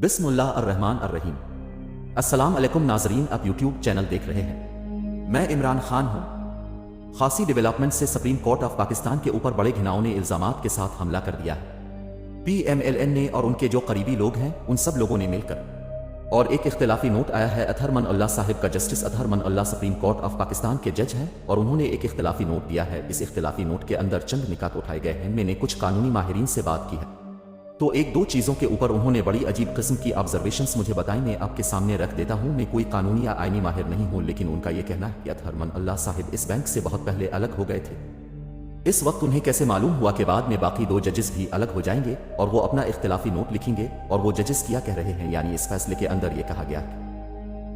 बिस्मिल्लाह अर्रहमान अर्रहीम। अस्सलाम अलैकुम नाजरीन, आप यूट्यूब चैनल देख रहे हैं। मैं इमरान खान हूं। खासी डेवलपमेंट से सुप्रीम कोर्ट ऑफ पाकिस्तान के ऊपर बड़े घिनौने इल्जामात के साथ हमला कर दिया है। PMLN ने और उनके जो करीबी लोग हैं उन सब लोगों ने मिलकर, और एक इख्तिलाफी नोट आया है अतहर मन अल्लाह साहिब का। जस्टिस अतहर मन अल्लाह सुप्रीम कोर्ट ऑफ पाकिस्तान के जज हैं और उन्होंने एक इख्तिलाफी नोट दिया है। इस इख्तिलाफी नोट के अंदर चंद निकात उठाए गए हैं। मैंने कुछ कानूनी माहिरीन से बात की है तो एक दो चीज़ों के ऊपर उन्होंने बड़ी अजीब किस्म की ऑब्जर्वेशंस मुझे बताई। मैं आपके सामने रख देता हूँ। मैं कोई कानूनी या आईनी माहिर नहीं हूँ, लेकिन उनका यह कहना है कि अतहर मन अल्लाह साहिब इस बैंक से बहुत पहले अलग हो गए थे। इस वक्त उन्हें कैसे मालूम हुआ कि बाद में बाकी दो जजेस भी अलग हो जाएंगे और वो अपना इख्तिलाफी नोट लिखेंगे। और वो जजेस क्या कह रहे हैं, यानी इस फैसले के अंदर ये कहा गया है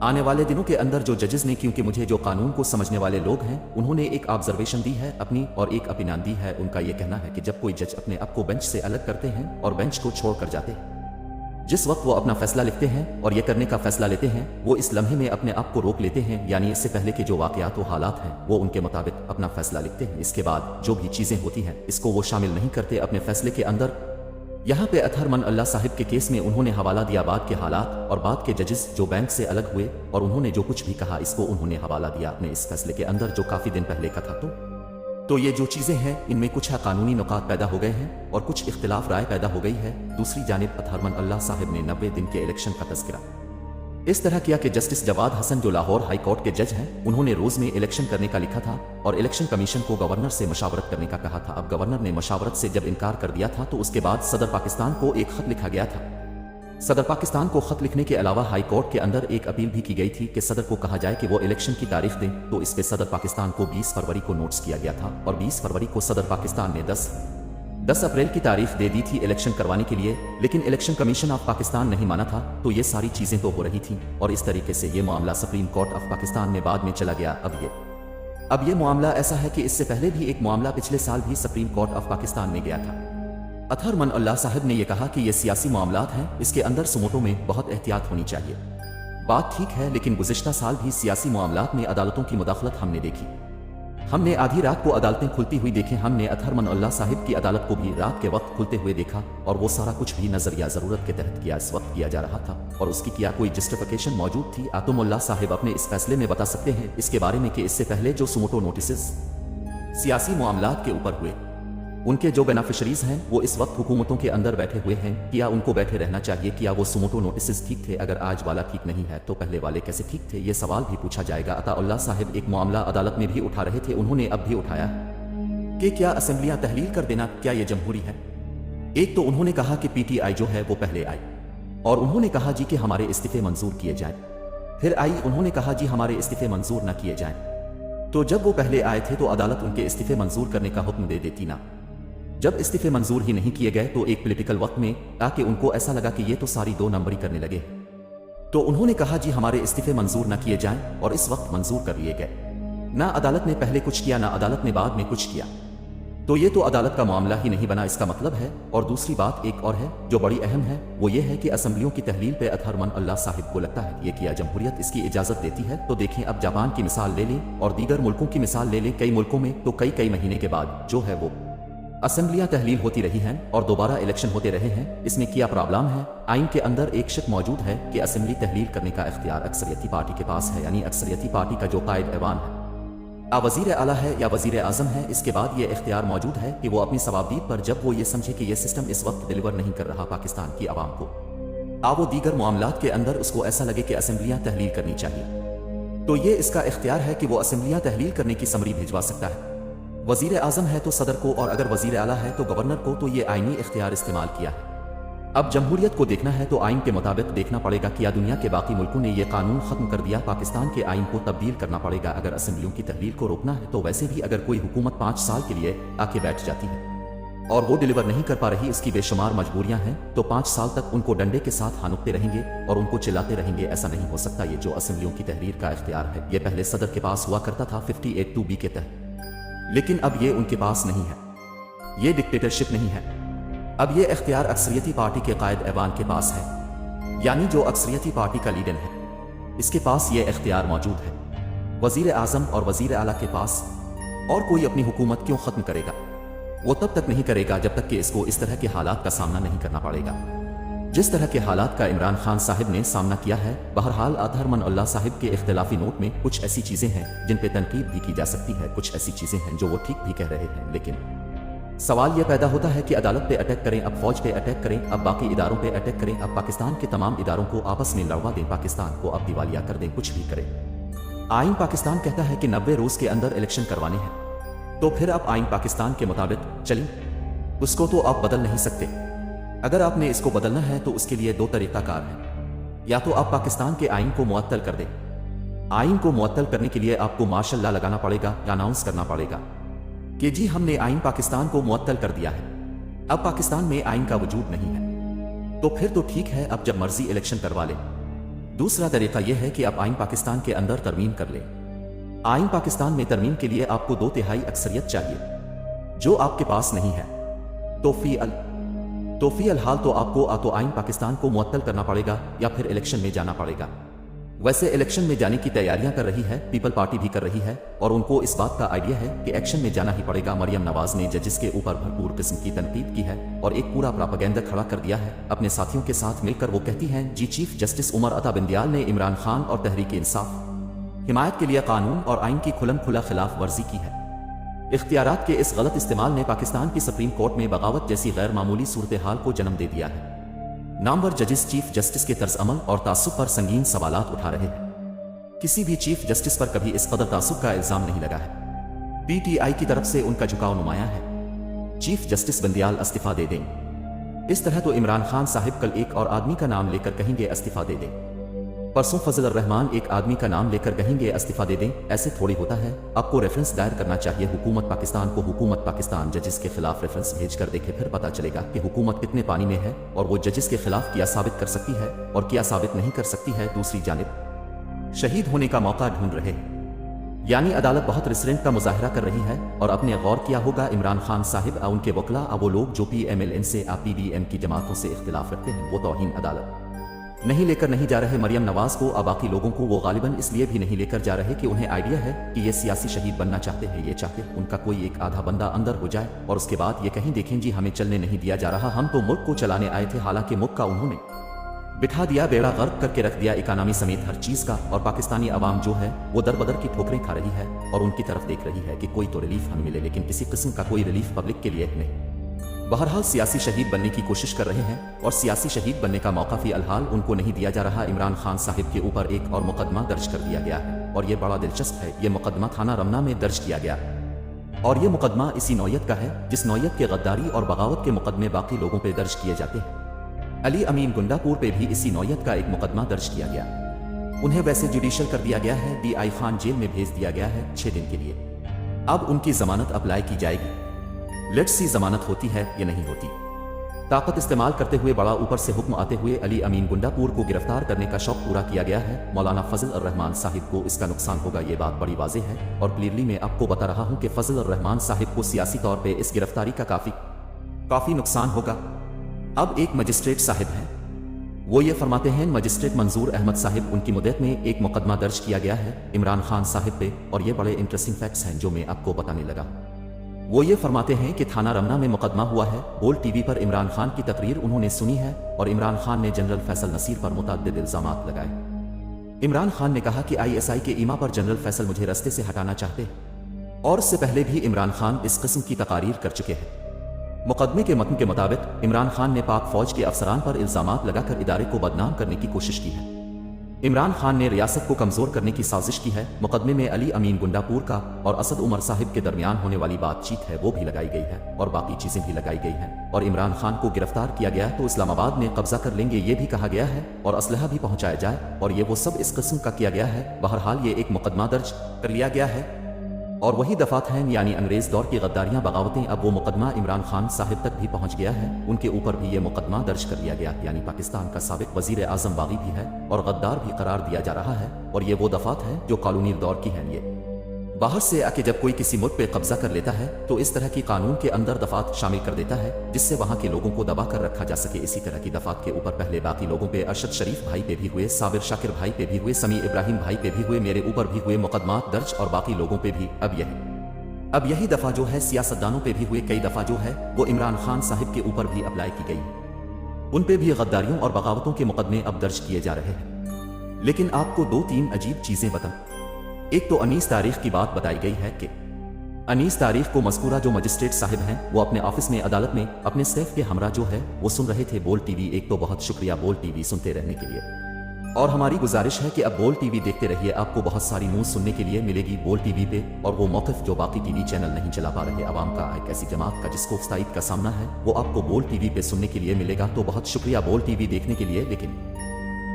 आने वाले दिनों के अंदर जो जजेस ने, क्योंकि मुझे जो कानून को समझने वाले लोग हैं उन्होंने एक ऑब्जर्वेशन दी है अपनी और एक ओपिनियन दी है। उनका यह कहना है कि जब कोई जज अपने आप को बेंच से अलग करते हैं और बेंच को छोड़कर जाते हैं, जिस वक्त वो अपना फैसला लिखते हैं और ये करने का फैसला लेते हैं, वो इस लम्हे में अपने आप को रोक लेते हैं, यानी इससे पहले के जो वाकयात व हालात हैं वो उनके मुताबिक अपना फैसला लिखते हैं। इसके बाद जो भी चीजें होती हैं इसको वो शामिल नहीं करते अपने फैसले के अंदर। यहाँ पे अतहर मन अल्लाह साहिब के केस में उन्होंने हवाला दिया बाद के हालात और बाद के जजेस जो बैंक से अलग हुए, और उन्होंने जो कुछ भी कहा इसको उन्होंने हवाला दिया अपने इस फैसले के अंदर जो काफी दिन पहले का था। तो ये जो चीजें हैं इनमें कुछ कानूनी नुकात पैदा हो गए हैं और कुछ इख्तिलाफ राय पैदा हो गई है। दूसरी जानिब अतहर मन अल्लाह साहिब ने 90 दिन के इलेक्शन का तज़किरा इस तरह किया कि जस्टिस जवाद हसन जो लाहौर हाई कोर्ट के जज हैं उन्होंने रोज में इलेक्शन करने का लिखा था और इलेक्शन कमीशन को गवर्नर से मशावरत करने का कहा था। अब गवर्नर ने मशावरत से जब इनकार कर दिया था तो उसके बाद सदर पाकिस्तान को एक खत लिखा गया था। सदर पाकिस्तान को खत लिखने के अलावा हाई कोर्ट के अंदर एक अपील भी की गई थी कि सदर को कहा जाए कि वो इलेक्शन की तारीख दें। तो इस पे सदर पाकिस्तान को 20 फरवरी को नोटिस किया गया था और 20 फरवरी को सदर पाकिस्तान ने 10 अप्रैल की तारीख दे दी थी इलेक्शन करवाने के लिए, लेकिन इलेक्शन कमीशन ऑफ पाकिस्तान नहीं माना था। तो ये सारी चीजें तो हो रही थी और इस तरीके से ये मामला सुप्रीम कोर्ट ऑफ पाकिस्तान में बाद में चला गया। अब ये मामला ऐसा है कि इससे पहले भी एक मामला पिछले साल भी सुप्रीम कोर्ट ऑफ पाकिस्तान में गया था। अतहर मन अल्लाह साहिब ने यह कहा कि ये सियासी मामलात हैं, इसके अंदर सुमोटों में बहुत एहतियात होनी चाहिए। बात ठीक है, लेकिन गुज़िश्ता साल भी सियासी मामलात में अदालतों की मुदाखलत हमने देखी। हमने आधी रात को अदालतें खुलती हुई देखी। हमने अतहर मन अल्लाह साहिब की अदालत को भी रात के वक्त खुलते हुए देखा और वो सारा कुछ भी नजरिया जरूरत के तहत किया इस वक्त किया जा रहा था और उसकी क्या कोई जस्टिफिकेशन मौजूद थी। आतम अल्लाह साहिब अपने इस फैसले में बता सकते हैं इसके बारे में कि इससे पहले जो सुमोटो नोटिस सियासी मामलात के ऊपर हुए उनके जो बेनिफिशरीज हैं वो इस वक्त हुकूमतों के अंदर बैठे हुए हैं। क्या उनको बैठे रहना चाहिए? क्या वो सुमोटो नोटिस ठीक थे? अगर आज वाला ठीक नहीं है तो पहले वाले कैसे ठीक थे? ये सवाल भी पूछा जाएगा। अताउल्लाह साहिब एक मामला अदालत में भी उठा रहे थे, उन्होंने अब भी उठाया कि क्या असेंबलियां तहलील कर देना क्या ये जमहूरी है? एक तो उन्होंने कहा कि PTI जो है वो पहले आई और उन्होंने कहा जी कि हमारे इस्तीफे मंजूर किए जाएं। फिर आई, उन्होंने कहा जी हमारे इस्तीफे मंजूर न किए जाएं। तो जब वो पहले आए थे तो अदालत उनके इस्तीफे मंजूर करने का हुक्म दे देती ना। जब इस्तीफे मंजूर ही नहीं किए गए तो एक पॉलिटिकल वक्त में आके उनको ऐसा लगा कि ये तो सारी 2 नंबरी करने लगे, तो उन्होंने कहा जी हमारे इस्तीफे मंजूर न किए जाएं और इस वक्त मंजूर कर लिए गए। ना अदालत ने पहले कुछ किया ना अदालत ने बाद में कुछ किया, तो ये तो अदालत का मामला ही नहीं बना इसका मतलब है। और दूसरी बात एक और है जो बड़ी अहम है, वो ये है कि असेंबलियों की तहलील पे अतहर मन अल्लाह साहिब को लगता है ये किया जमहूरियत इसकी इजाजत देती है। तो देखें, अब जापान की मिसाल ले लें और दीगर मुल्कों की मिसाल ले लें। कई मुल्कों में तो कई महीने के बाद जो है वो असेंबलियां तहलील होती रही हैं और दोबारा इलेक्शन होते रहे हैं। इसमें क्या प्रॉब्लम है? आइन के अंदर एक शर्त मौजूद है कि असेंबली तहलील करने का इख्तियार अक्सरियती पार्टी के पास है, यानी अक्सरियती पार्टी का जो कायद ऐवान है, वजीर आला है या वजीर आजम है, इसके बाद ये इख्तियार मौजूद है कि वो अपनी सवाबदीद पर जब वो ये समझे कि ये सिस्टम इस वक्त डिलीवर नहीं कर रहा पाकिस्तान की आवाम को, वो दीगर मामलात के अंदर उसको ऐसा लगे कि असेंबलियां तहलील करनी चाहिए, तो ये इसका इख्तियार है कि वो असेंबलियां तहलील करने की समरी भिजवा सकता है। वजीर आजम है तो सदर को और अगर वजीर आला है तो गवर्नर को, तो ये आईनी इख्तियार इस्तेमाल किया है। अब जमहूरियत को देखना है तो आइन के मुताबिक देखना पड़ेगा कि दुनिया के बाकी मुल्कों ने ये कानून खत्म कर दिया, पाकिस्तान के आइन को तब्दील करना पड़ेगा अगर असेंबलियों की तहलील को रोकना है। तो वैसे भी अगर कोई हुकूमत 5 साल के लिए आके बैठ जाती है और वो डिलीवर नहीं कर पा रही, इसकी बेशुमार मजबूरियां हैं, तो 5 साल तक उनको डंडे के साथ हानुकते रहेंगे और उनको चिल्लाते रहेंगे। ऐसा नहीं हो सकता। ये जो असेंबलियों की तहरीर का इख्तियार है ये पहले सदर के पास हुआ करता था 58(2)B के तहत, लेकिन अब ये उनके पास नहीं है। ये डिक्टेटरशिप नहीं है। अब ये इख्तियार अक्सरियती पार्टी के कायद ऐवान के पास है, यानी जो अक्सरियती पार्टी का लीडर है इसके पास ये इख्तियार मौजूद है। वजीर आजम और वजीर आला के पास। और कोई अपनी हुकूमत क्यों खत्म करेगा? वो तब तक नहीं करेगा जब तक कि इसको इस तरह के हालात का सामना नहीं करना पड़ेगा। जिस तरह के हालात का इमरान खान साहिब ने सामना किया है, बहरहाल अतहर मन अल्लाह साहिब के इख्तिलाफी नोट में कुछ ऐसी चीजें हैं जिन पे तनकीद भी की जा सकती है, कुछ ऐसी चीजें हैं जो वो ठीक भी कह रहे हैं। लेकिन सवाल यह पैदा होता है कि अदालत पे अटैक करें, अब फौज पे अटैक करें, अब बाकी इदारों पे अटैक करें, अब पाकिस्तान के तमाम इदारों को आपस में लड़वा दें, पाकिस्तान को अब दिवालिया कर दें, कुछ भी करें। आइन पाकिस्तान कहता है कि 90 रोज के अंदर इलेक्शन करवाने हैं, तो फिर अब आइन पाकिस्तान के मुताबिक चलें, उसको तो आप बदल नहीं सकते। अगर आपने इसको बदलना है तो उसके लिए दो तरीकाकार हैं। या तो आप पाकिस्तान के आइन को मुअत्तल कर दें। आइन को मुअत्तल करने के लिए आपको मार्शल लॉ लगाना पड़ेगा या अनाउंस करना पड़ेगा कि जी हमने आइन पाकिस्तान को मुअत्तल कर दिया है, अब पाकिस्तान में आइन का वजूद नहीं है। तो फिर तो ठीक है, अब जब मर्जी इलेक्शन करवा ले। दूसरा तरीका यह है कि आप आइन पाकिस्तान के अंदर तरमीम कर ले। आइन पाकिस्तान में तरमीम के लिए आपको 2/3 अक्सरियत चाहिए, जो आपके पास नहीं है। तो फी हाल तो आपको आइन पाकिस्तान को मुअत्तल करना पड़ेगा या फिर इलेक्शन में जाना पड़ेगा। वैसे इलेक्शन में जाने की तैयारियां कर रही है, पीपल पार्टी भी कर रही है, और उनको इस बात का आइडिया है कि एक्शन में जाना ही पड़ेगा। मरियम नवाज ने जजेस के ऊपर भरपूर किस्म की तनकीद की है और एक पूरा प्रोपेगेंडा खड़ा कर दिया है अपने साथियों के साथ मिलकर। वो कहती हैं, जी चीफ जस्टिस उमर अता बिंदियाल ने इमरान खान और तहरीक इंसाफ हिमायत के लिए कानून और आइन की खुलम खुला खिलाफ वर्जी की है। इख्तियारात के इस गलत इस्तेमाल ने पाकिस्तान की सुप्रीम कोर्ट में बगावत जैसी गैर मामूली सूरत हाल को जन्म दे दिया है। नामवर जजेस चीफ जस्टिस के तर्ज अमल और तासुब पर संगीन सवालात उठा रहे हैं। किसी भी चीफ जस्टिस पर कभी इस कदर तासुब का इल्जाम नहीं लगा है। पीटीआई की तरफ से उनका झुकाव नुमाया है। चीफ जस्टिस बंदियाल इस्तीफा दे दें। इस तरह तो इमरान खान साहिब कल एक और आदमी का नाम लेकर कहेंगे इस्तीफा दे दें, परसों फजल रहमान एक आदमी का नाम लेकर कहेंगे इस्तीफा दे दें। ऐसे थोड़ी होता है। आपको रेफरेंस दायर करना चाहिए हुकूमत पाकिस्तान को। हुकूमत पाकिस्तान जजेस के खिलाफ रेफरेंस भेज कर देखे, फिर पता चलेगा कि हुकूमत कितने पानी में है और वो जजेस के खिलाफ क्या साबित कर सकती है और क्या साबित नहीं कर सकती है। दूसरी जानिब शहीद होने का मौका ढूंढ रहे हैं, यानी अदालत बहुत रिस्ट्रेंट का मुजाहरा कर रही है। और अपने गौर किया होगा इमरान खान साहिब और उनके वकला, वो लोग जो PMLN से PDM की जमातों से इख्तिलाफ रखते हैं, वो तौहीन अदालत नहीं लेकर नहीं जा रहे मरियम नवाज को। अब बाकी लोगों को वो गालिबन इसलिए भी नहीं लेकर जा रहे कि उन्हें आइडिया है कि ये सियासी शहीद बनना चाहते हैं। ये चाहते उनका कोई एक आधा बंदा अंदर हो जाए और उसके बाद ये कहीं देखें जी हमें चलने नहीं दिया जा रहा, हम तो मुल्क को चलाने आए थे। हालांकि मुल्क का उन्होंने बिठा दिया, बेड़ा गर्क करके रख दिया इकोनॉमी समेत हर चीज का। और पाकिस्तानी आवाम जो है वो दर बदर की ठोकरें खा रही है और उनकी तरफ देख रही है कि कोई तो रिलीफ हमें मिले, लेकिन किसी किस्म का कोई रिलीफ पब्लिक के लिए नहीं। बहरहाल सियासी शहीद बनने की कोशिश कर रहे हैं और सियासी शहीद बनने का मौका फिलहाल उनको नहीं दिया जा रहा। इमरान खान साहिब के ऊपर एक और मुकदमा दर्ज कर दिया गया है और ये बड़ा दिलचस्प है। ये मुकदमा थाना रमना में दर्ज किया गया और ये मुकदमा इसी नौयत का है जिस नौयत के गद्दारी और बगावत के मुकदमे बाकी लोगों पे दर्ज किए जाते हैं। अली अमीन गुंडापुर पे भी इसी नौयत का एक मुकदमा दर्ज किया गया। उन्हें वैसे जुडिशल कर दिया गया है, DI खान जेल में भेज दिया गया है 6 दिन के लिए। अब उनकी जमानत अप्लाई की जाएगी। लेट्स सी जमानत होती है या नहीं होती। ताकत इस्तेमाल करते हुए बड़ा ऊपर से हुक्म आते हुए अली अमीन गुंडापुर को गिरफ्तार करने का शौक पूरा किया गया है। मौलाना फजल रहमान साहिब को इसका नुकसान होगा, ये बात बड़ी वाज़ेह है और क्लियरली मैं आपको बता रहा हूं कि फजल रहमान साहिब को सियासी तौर पे इस गिरफ्तारी का काफी नुकसान होगा। अब एक मजिस्ट्रेट साहिब हैं, वो ये फरमाते हैं, मजिस्ट्रेट मंजूर अहमद साहिब, उनकी मुद्दत में एक मुकदमा दर्ज किया गया है इमरान खान साहिब पे। और ये बड़े इंटरेस्टिंग फैक्ट्स हैं जो मैं आपको बताने लगा। वो ये फरमाते हैं कि थाना रमना में मुकदमा हुआ है। बोल टीवी पर इमरान खान की तकरीर उन्होंने सुनी है और इमरान खान ने जनरल फैसल नसीर पर मुतअद्दिद इल्जामात लगाए। इमरान खान ने कहा कि ISI के ईमा पर जनरल फैसल मुझे रास्ते से हटाना चाहते हैं और इससे पहले भी इमरान खान इस किस्म की तकारीर कर चुके हैं। मुकदमे के मतन के मुताबिक इमरान खान ने पाक फौज के अफसरान पर इल्जामात लगाकर इदारे को बदनाम करने की कोशिश की है। इमरान खान ने रियासत को कमजोर करने की साजिश की है। मुकदमे में अली अमीन गुंडापुर का और असद उमर साहिब के दरमियान होने वाली बातचीत है वो भी लगाई गई है और बाकी चीजें भी लगाई गई हैं। और इमरान खान को गिरफ्तार किया गया तो इस्लामाबाद में कब्जा कर लेंगे ये भी कहा गया है और असलहा भी पहुंचाया जाए और ये वो सब इस किस्म का किया गया है। बहरहाल ये एक मुकदमा दर्ज कर लिया गया है और वही दफात हैं, यानी अंग्रेज दौर की गद्दारियां बगावतें। अब वो मुकदमा इमरान खान साहिब तक भी पहुंच गया है, उनके ऊपर भी ये मुकदमा दर्ज कर लिया गया। यानी पाकिस्तान का साबिक वजीर आजम बागी भी है और गद्दार भी करार दिया जा रहा है। और ये वो दफात है जो कॉलोनी दौर की हैं। ये बाहर से आके जब कोई किसी मुल्क पे कब्जा कर लेता है तो इस तरह की कानून के अंदर दफात शामिल कर देता है जिससे वहां के लोगों को दबा कर रखा जा सके। इसी तरह की दफात के ऊपर पहले बाकी लोगों पे, अरशद शरीफ भाई पे भी हुए, साबिर शाकिर भाई पे भी हुए, समी इब्राहिम भाई पे भी हुए, मेरे ऊपर भी हुए मुकदमात दर्ज और बाकी लोगों पे भी। अब यही दफा जो है सियासतदानों पे भी हुए, कई दफा जो है वो इमरान खान साहिब के ऊपर भी अप्लाई की गई। उन पे भी गद्दारियों और बगावतों के मुकदमे अब दर्ज किए जा रहे हैं। लेकिन आपको 2-3 अजीब चीजें बताऊं। एक तो 19 तारीख की बात बताई गई है कि 19 तारीख को मज़कूरा जो मजिस्ट्रेट साहिब हैं वो अपने ऑफिस में अदालत में अपने स्टाफ के हमरा जो है वो सुन रहे थे बोल टीवी। एक तो बहुत शुक्रिया बोल टीवी सुनते रहने के लिए, और हमारी गुजारिश है कि अब बोल टीवी देखते रहिए, आपको बहुत सारी न्यूज़ सुनने के लिए मिलेगी बोल टीवी पे। और वो मौक़िफ़ जो बाकी टीवी चैनल नहीं चला पा रहे आवाम का, एक ऐसी जमात का जिसको फ़साइद का सामना है, वो आपको बोल टीवी पे सुनने के लिए मिलेगा। तो बहुत शुक्रिया बोल टीवी देखने के लिए। लेकिन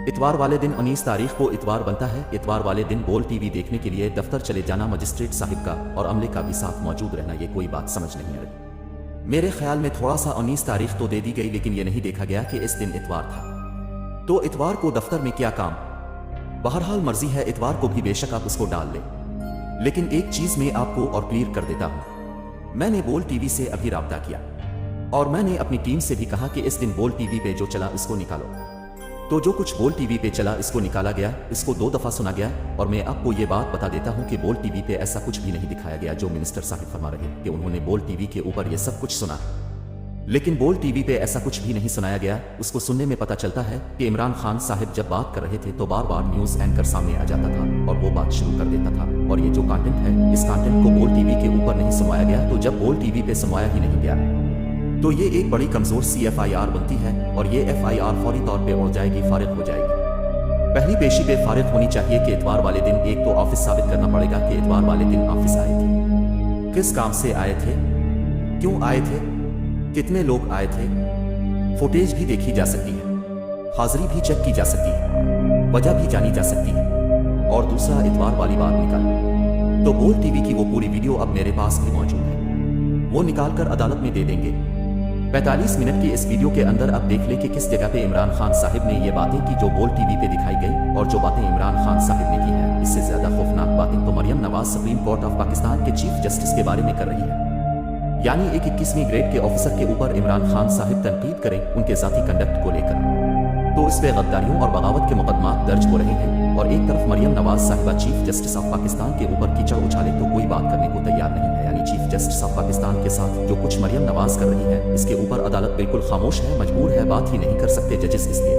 इतवार वाले दिन 19 तारीख को इतवार बनता है, इतवार वाले दिन बोल टीवी देखने के लिए दफ्तर चले जाना मजिस्ट्रेट साहिब का और अमले का भी साथ मौजूद रहना, ये कोई बात समझ नहीं आ रही। मेरे ख्याल में थोड़ा सा 19 तारीख तो दे दी गई, लेकिन ये नहीं देखा गया कि इस दिन इतवार था, तो इतवार को दफ्तर में क्या काम। बहरहाल मर्जी है, इतवार को भी बेशक आप उसको डाल लें। लेकिन एक चीज मैं आपको और क्लियर कर देता हूं, मैंने बोल टीवी से अभी राब्ता किया और मैंने अपनी टीम से भी कहा कि इस दिन बोल टीवी पे जो चला इसको निकालो। तो जो कुछ बोल टीवी पे चला इसको निकाला गया, इसको 2 दफा सुना गया। और मैं आपको ये बात बता देता हूं कि बोल टीवी पे ऐसा कुछ भी नहीं दिखाया गया जो मिनिस्टर साहिब फरमा रहे कि उन्होंने बोल टीवी के ऊपर ये सब कुछ सुना। लेकिन बोल टीवी पे ऐसा कुछ भी नहीं सुनाया गया। उसको सुनने में पता चलता है कि इमरान खान साहिब जब बात कर रहे थे तो बार बार न्यूज एंकर सामने आ जाता था और वो बात शुरू कर देता था। और ये जो कंटेंट है, इस कंटेंट को बोल टीवी के ऊपर नहीं सुनवाया गया। तो जब बोल टीवी पे सुनवाया ही नहीं गया तो ये एक बड़ी कमजोर सी FIR बनती है और ये FIR फौरी तौर पे उड़ जाएगी, फारिग हो जाएगी। पहली पेशी पे फारिग होनी चाहिए कि इतवार वाले दिन एक तो ऑफिस साबित करना पड़ेगा कि इतवार वाले दिन ऑफिस आए थे, किस काम से आए थे, क्यों आए थे, कितने लोग आए थे। फुटेज भी देखी जा सकती है, हाजिरी भी चेक की जा सकती है, वजह भी जानी जा सकती है। और दूसरा, इतवार वाली बात निकाल तो बोल टीवी की वो पूरी वीडियो अब मेरे पास भी मौजूद है, वो निकाल कर अदालत में दे देंगे। 45 मिनट की इस वीडियो के अंदर अब देख ले कि किस जगह पे इमरान खान साहिब ने ये बातें की जो बोल टीवी पे दिखाई गई, और जो बातें इमरान खान साहिब ने की हैं इससे ज्यादा खौफनाक बातें तो Maryam Nawaz supreme court of Pakistan के चीफ जस्टिस के बारे में कर रही है। यानी एक 21वीं ग्रेड के ऑफिसर के ऊपर इमरान खान साहिब तनकीद करें उनके जाती कंडक्ट को लेकर, तो इस पे गद्दारियों और बगावत के मुकदमा दर्ज हो रहे हैं। और एक तरफ मरियम नवाज साहिबा चीफ जस्टिस ऑफ पाकिस्तान के ऊपर कीचड़ उछाले तो कोई बात करने को तैयार नहीं है। यानी चीफ जस्टिस ऑफ पाकिस्तान के साथ जो कुछ मरियम नवाज कर रही है इसके ऊपर अदालत बिल्कुल खामोश है, मजबूर है, बात ही नहीं कर सकते जजेस, इसलिए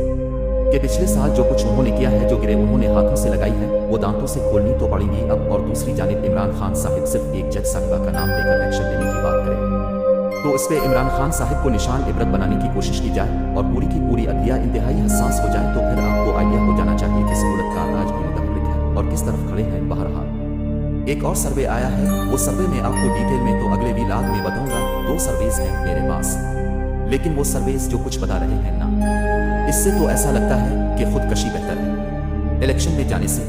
कि पिछले साल जो कुछ उन्होंने किया है, जो गिरे उन्होंने हाथों से लगाई है, वो दांतों से खोलनी तो पड़ेगी अब। और दूसरी जानिब इमरान खान साहिब सिर्फ एक जज साहिबा का नाम लेकर एक्शन लेने की बात करें तो इस पे इमरान खान साहिब को निशान इबरत बनाने की कोशिश की जाए और पूरी की पूरी अदलिया इंतहाई हसास हो जाए, तो फिर आपको आइडिया हो जाना चाहिए कि सहूलतकार आज भी मुतहर्रिक है और किस तरफ खड़े हैं। बहरहाल एक और सर्वे आया है, वो सर्वे में आपको डिटेल में तो अगले व्लॉग में बताऊंगा। 2 सर्वेज हैं मेरे पास, लेकिन वो सर्वेज जो कुछ बता रहे हैं ना, इससे तो ऐसा लगता है कि खुदकशी बेहतर है इलेक्शन में जाने से।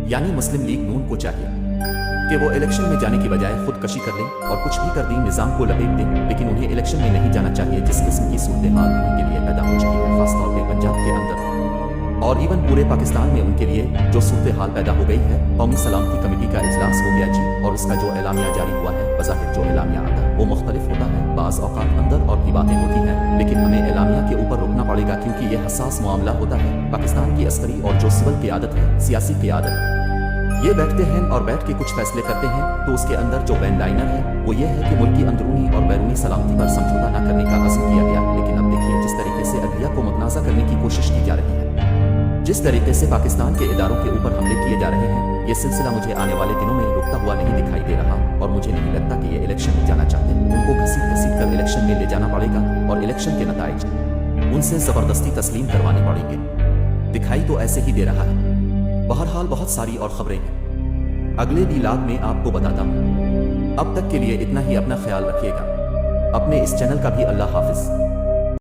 यानी मुस्लिम लीग नून को चाहिए कि वो इलेक्शन में जाने की बजाय खुदकशी कर लें और कुछ भी कर दें, निजाम को लपेट दें, लेकिन उन्हें इलेक्शन में नहीं जाना चाहिए। जिस किस्म की सूरत हाल उनके लिए पैदा हो चुकी है, खासतौर पर पंजाब के अंदर और इवन पूरे पाकिस्तान में उनके लिए जो सूरत हाल पैदा हो गई है। कौमी सलामती कमेटी का इजलास हो गया जी, और उसका जो एलामिया जारी हुआ है, बज़ाहिर जो एलामिया आता है वो मुख्तलिफ होता है, बाज़ औक़ात अंदर और भी बातें होती हैं, लेकिन हमें एलामिया के ऊपर रुकना पड़ेगा क्योंकि यह हसास मामला होता है। पाकिस्तान की अस्करी और जो सिविल क़यादत है, सियासी क़यादत, ये बैठते हैं और बैठ के कुछ फैसले करते हैं, तो उसके अंदर जो बैन लाइनर है वो ये है कि मुल्क की अंदरूनी और बैरूनी सलामती पर समझौता न करने का अज़्म किया गया। लेकिन अब देखिए जिस तरीके से अदलिया को मुतनाज़ा करने की कोशिश की जा रही है, जिस तरीके से पाकिस्तान के इदारों के ऊपर हमले किए जा रहे हैं, ये सिलसिला मुझे आने वाले दिनों में रुकता हुआ नहीं दिखाई दे रहा। और मुझे नहीं लगता कि ये इलेक्शन में जाना चाहते, उनको घसीट कर इलेक्शन में ले जाना पड़ेगा और इलेक्शन के नताइज उनसे ज़बरदस्ती तस्लीम करवाने पड़ेंगे। दिखाई तो ऐसे ही दे रहा है। बहरहाल बहुत सारी और खबरें हैं, अगले व्लॉग में आपको बताता हूँ। अब तक के लिए इतना ही, अपना ख्याल रखिएगा, अपने इस चैनल का भी। अल्लाह हाफिज।